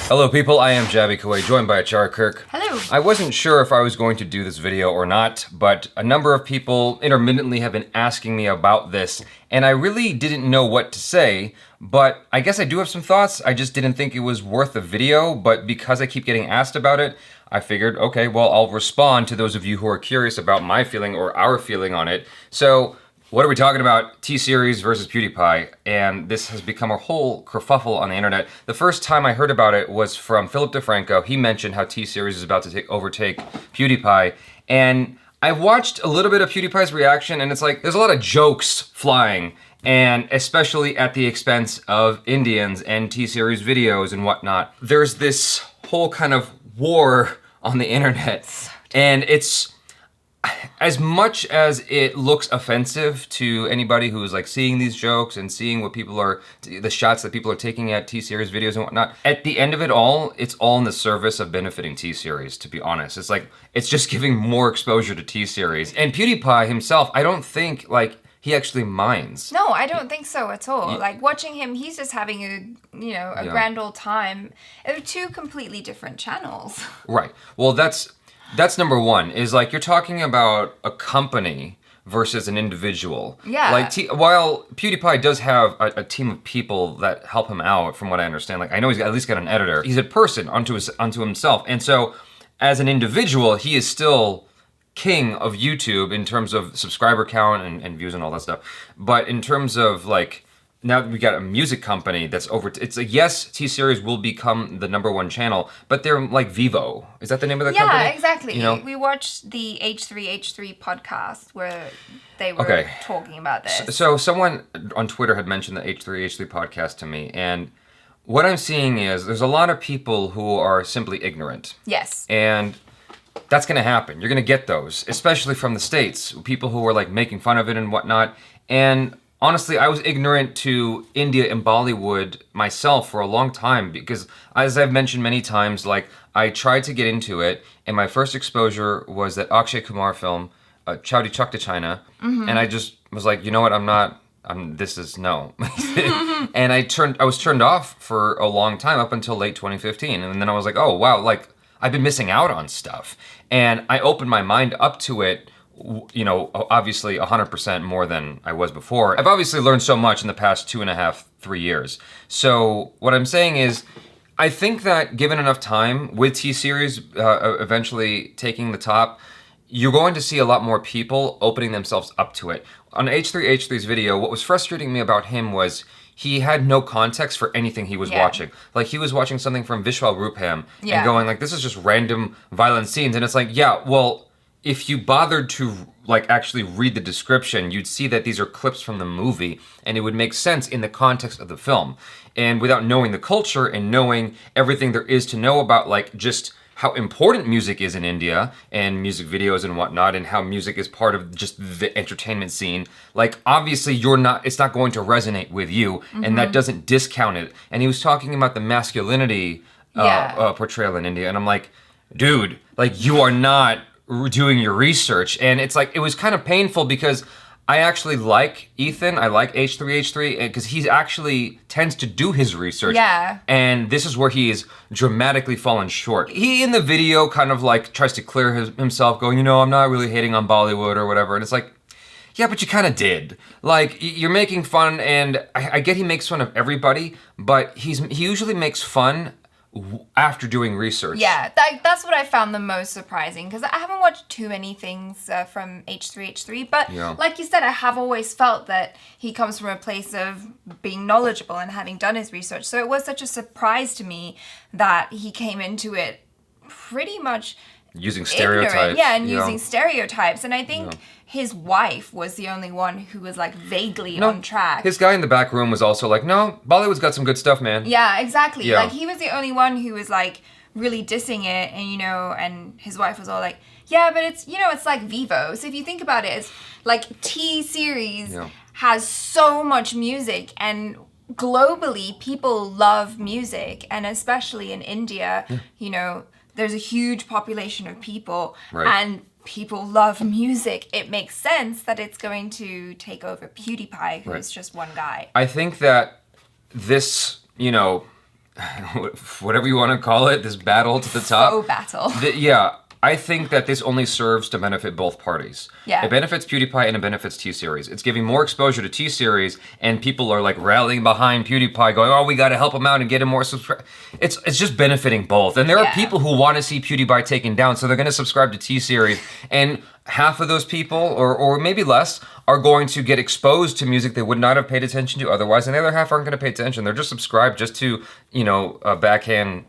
Hello people, I am Jaby KOAY, joined by ACHARA KIRK. Hello. I wasn't sure if I was going to do this video or not, but a number of people intermittently have been asking me about this, and I really didn't know what to say, but I guess I do have some thoughts. I just didn't think it was worth a video, but because I keep getting asked about it, I figured, okay, well, I'll respond to those of you who are curious about my feeling or our feeling on it. So, what are we talking about? T-Series versus Pewdiepie, and this has become a whole kerfuffle on the internet. The first time I heard about it was from Philip DeFranco. He mentioned how T-Series is about to overtake Pewdiepie, and I watched a little bit of PewDiePie's reaction, and it's like, there's a lot of jokes flying, and especially at the expense of Indians and T-Series videos and whatnot. There's this whole kind of war on the internet, and it's, as much as it looks offensive to anybody who's like seeing these jokes and seeing what people are, the shots that people are taking at T-Series videos and whatnot, at the end of it all, it's all in the service of benefiting T-Series, to be honest. It's like, it's just giving more exposure to T-Series. And PewDiePie himself, I don't think like he actually minds. No, I don't think so at all. Like watching him, he's just having a grand old time. They're two completely different channels. Right. Well, that's number one, is like you're talking about a company versus an individual. Yeah. Like, while PewDiePie does have a team of people that help him out, from what I understand, like I know he's at least got an editor. He's a person unto himself. And so, as an individual, he is still king of YouTube in terms of subscriber count and views and all that stuff. But in terms of like, now that we got a music company that's over, it's like, yes, T-Series will become the #1 channel, but they're like Vivo. Is that the name of the company? Yeah, exactly. You know? We watched the H3H3 podcast where they were talking about this. So someone on Twitter had mentioned the H3H3 podcast to me, and what I'm seeing is there's a lot of people who are simply ignorant. Yes. And that's gonna happen. You're gonna get those, especially from the States, people who are like making fun of it and whatnot. And honestly, I was ignorant to India and Bollywood myself for a long time because, as I've mentioned many times, like I tried to get into it, and my first exposure was that Akshay Kumar film, Chowdy Chuk to China, and I just was like, you know what, this is no. And I was turned off for a long time, up until late 2015, and then I was like, oh wow, like I've been missing out on stuff, and I opened my mind up to it. You know, obviously 100% more than I was before. I've obviously learned so much in the past 2.5, 3 years. So what I'm saying is, I think that given enough time, with T-Series eventually taking the top, you're going to see a lot more people opening themselves up to it. On H3H3's video, what was frustrating me about him was he had no context for anything he was watching. Like, he was watching something from Vishal Rupam and going like, this is just random violent scenes. And it's like, yeah, well, if you bothered to like actually read the description, you'd see that these are clips from the movie, and it would make sense in the context of the film. And without knowing the culture and knowing everything there is to know about like just how important music is in India and music videos and whatnot, and how music is part of just the entertainment scene, like obviously it's not going to resonate with you, and that doesn't discount it. And he was talking about the masculinity portrayal in India, and I'm like, dude, like you are not doing your research. And it's like, it was kind of painful because I actually like Ethan, I like H3H3, because he actually tends to do his research. Yeah. And this is where he is dramatically fallen short. He, in the video, kind of like tries to clear himself, going, you know, I'm not really hating on Bollywood or whatever. And it's like, yeah, but you kind of did. Like, you're making fun, and I get he makes fun of everybody, but he usually makes fun after doing research. Yeah, that's what I found the most surprising, because I haven't watched too many things from H3H3, but like you said, I have always felt that he comes from a place of being knowledgeable and having done his research. So it was such a surprise to me that he came into it pretty much using stereotypes. Yeah, and using stereotypes. And I think his wife was the only one who was like vaguely on track. His guy in the back room was also like, no, Bollywood's got some good stuff, man. Yeah, exactly. Yeah. Like, he was the only one who was like really dissing it, and you know, and his wife was all like, yeah, but it's, you know, it's like Vivo. So if you think about it, it's like T-Series has so much music, and globally people love music, and especially in India, you know, there's a huge population of people, and people love music. It makes sense that it's going to take over PewDiePie, who's just one guy. I think that this, you know, whatever you want to call it, this battle to the top. Oh, battle. Yeah, I think that this only serves to benefit both parties. Yeah. It benefits PewDiePie and it benefits T-Series. It's giving more exposure to T-Series, and people are like rallying behind PewDiePie, going, "Oh, we got to help him out and get him more subscribers." It's just benefiting both. And there are people who want to see PewDiePie taken down, so they're going to subscribe to T-Series, and half of those people, or maybe less, are going to get exposed to music they would not have paid attention to otherwise, and the other half aren't going to pay attention. They're just subscribed just to, backhand.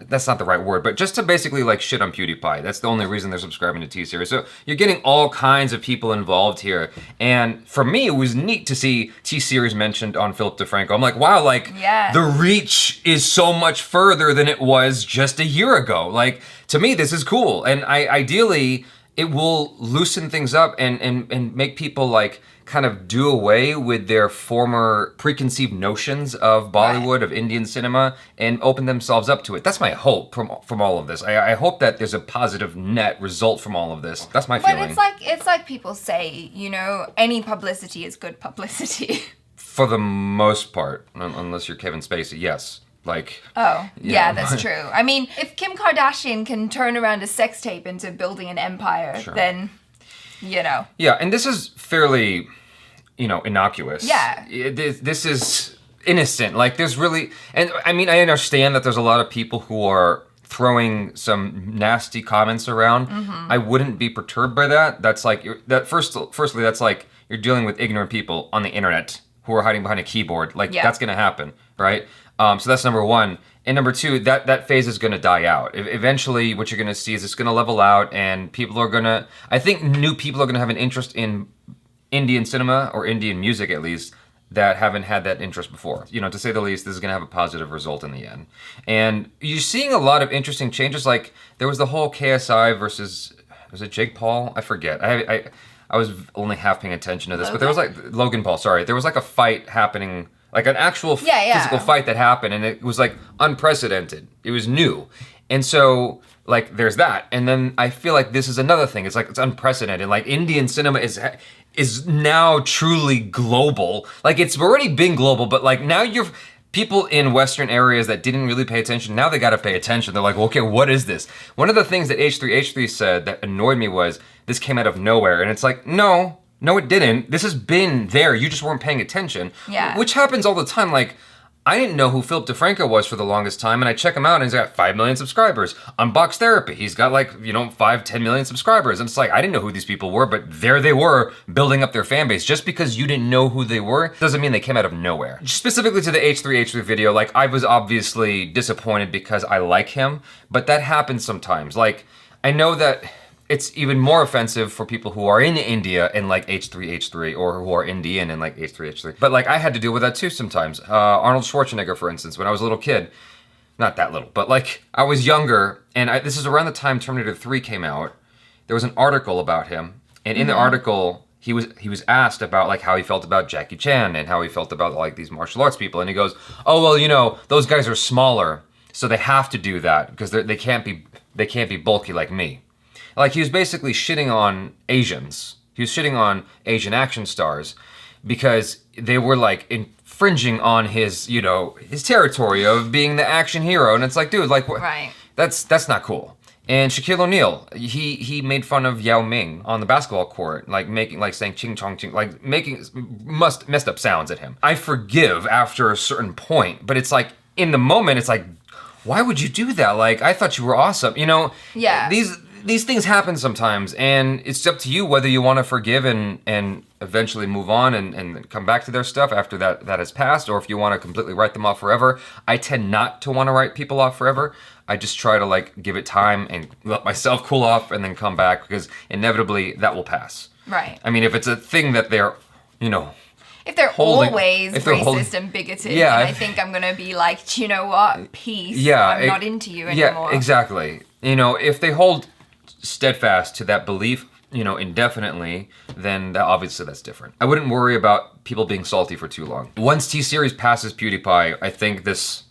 That's not the right word, but just to basically like shit on PewDiePie. That's the only reason they're subscribing to T-Series. So you're getting all kinds of people involved here. And for me, it was neat to see T-Series mentioned on Philip DeFranco. I'm like, wow, the reach is so much further than it was just a year ago. Like, to me, this is cool. And ideally, it will loosen things up and make people like kind of do away with their former preconceived notions of Bollywood, of Indian cinema, and open themselves up to it. That's my hope from all of this. I hope that there's a positive net result from all of this. That's my feeling. But it's like people say, any publicity is good publicity. For the most part, unless you're Kevin Spacey, yes. That's true. I mean, if Kim Kardashian can turn around a sex tape into building an empire, then, Yeah, and this is fairly, innocuous. Yeah. This is innocent. Like, there's really, and I mean, I understand that there's a lot of people who are throwing some nasty comments around. I wouldn't be perturbed by that. That's like, firstly, that's like, you're dealing with ignorant people on the internet who are hiding behind a keyboard. Like, that's gonna happen, right? So that's number one. And number two, that phase is going to die out. Eventually, what you're going to see is it's going to level out, and people are going to, I think new people are going to have an interest in Indian cinema, or Indian music at least, that haven't had that interest before. To say the least, this is going to have a positive result in the end. And you're seeing a lot of interesting changes. Like, there was the whole KSI versus, was it Jake Paul? I forget. I was only half paying attention to this, but there was like, Logan Paul, sorry. There was like a fight happening, like an actual physical fight that happened, and it was like unprecedented. It was new. And so, like, there's that. And then I feel like this is another thing. It's like, it's unprecedented. Like, Indian cinema is now truly global. Like, it's already been global, but like now people in Western areas that didn't really pay attention, now they gotta pay attention. They're like, well, okay, what is this? One of the things that H3H3 said that annoyed me was, this came out of nowhere. And it's like, no, it didn't. This has been there. You just weren't paying attention. Yeah. Which happens all the time. Like, I didn't know who Philip DeFranco was for the longest time, and I check him out, and he's got 5 million subscribers. On Box Therapy, he's got 5-10 million subscribers. And it's like, I didn't know who these people were, but there they were, building up their fan base. Just because you didn't know who they were doesn't mean they came out of nowhere. Specifically to the H3H3 video, like, I was obviously disappointed because I like him, but that happens sometimes. Like, I know that it's even more offensive for people who are in India and like H3H3, or who are Indian and like H3H3. But like, I had to deal with that too sometimes. Arnold Schwarzenegger, for instance, when I was a little kid, not that little, but like I was younger, and this is around the time Terminator 3 came out. There was an article about him, and in the article, he was asked about like how he felt about Jackie Chan and how he felt about like these martial arts people, and he goes, "Oh well, those guys are smaller, so they have to do that because they can't be bulky like me." Like, he was basically shitting on Asians. He was shitting on Asian action stars because they were like infringing on his territory of being the action hero. And it's like, dude, like, right. That's not cool. And Shaquille O'Neal, he made fun of Yao Ming on the basketball court, like saying ching chong ching, like making messed up sounds at him. I forgive after a certain point, but it's like, in the moment, it's like, why would you do that? Like, I thought you were awesome. Yeah. These things happen sometimes, and it's up to you whether you want to forgive and eventually move on and come back to their stuff after that has passed, or if you want to completely write them off forever. I tend not to want to write people off forever. I just try to like give it time and let myself cool off and then come back, because inevitably that will pass. Right. I mean, if it's a thing that they're, if they're always racist and bigoted, yeah, then I think I'm gonna be like, you know what, peace. Yeah, I'm not into you anymore. Yeah, exactly. If they hold steadfast to that belief, indefinitely, then obviously that's different. I wouldn't worry about people being salty for too long. Once T-Series passes PewDiePie, I think this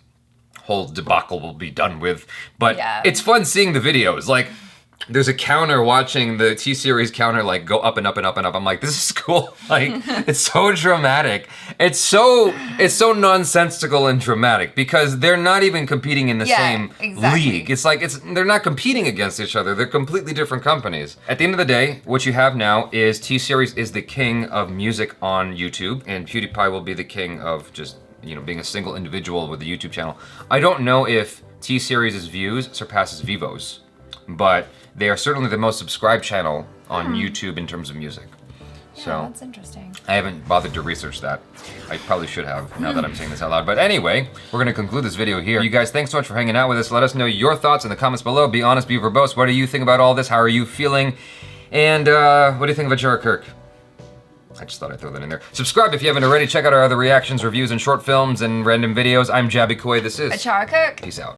whole debacle will be done with. But it's fun seeing the videos. Like, there's a counter watching the T-Series counter like go up and up and up and up. I'm like, this is cool. Like, it's so dramatic. It's so nonsensical and dramatic because they're not even competing in the same league. It's like they're not competing against each other. They're completely different companies. At the end of the day, what you have now is T-Series is the king of music on YouTube, and PewDiePie will be the king of just, you know, being a single individual with a YouTube channel. I don't know if T-Series' views surpasses Vivo's, but they are certainly the most subscribed channel on YouTube in terms of music. Yeah, so that's interesting. I haven't bothered to research that. I probably should have, now that I'm saying this out loud. But anyway, we're gonna conclude this video here. You guys, thanks so much for hanging out with us. Let us know your thoughts in the comments below. Be honest, be verbose. What do you think about all this? How are you feeling? And what do you think of ACHARA KIRK? I just thought I'd throw that in there. Subscribe if you haven't already. Check out our other reactions, reviews, and short films and random videos. I'm Jaby KOAY. This is ACHARA KIRK. Peace out.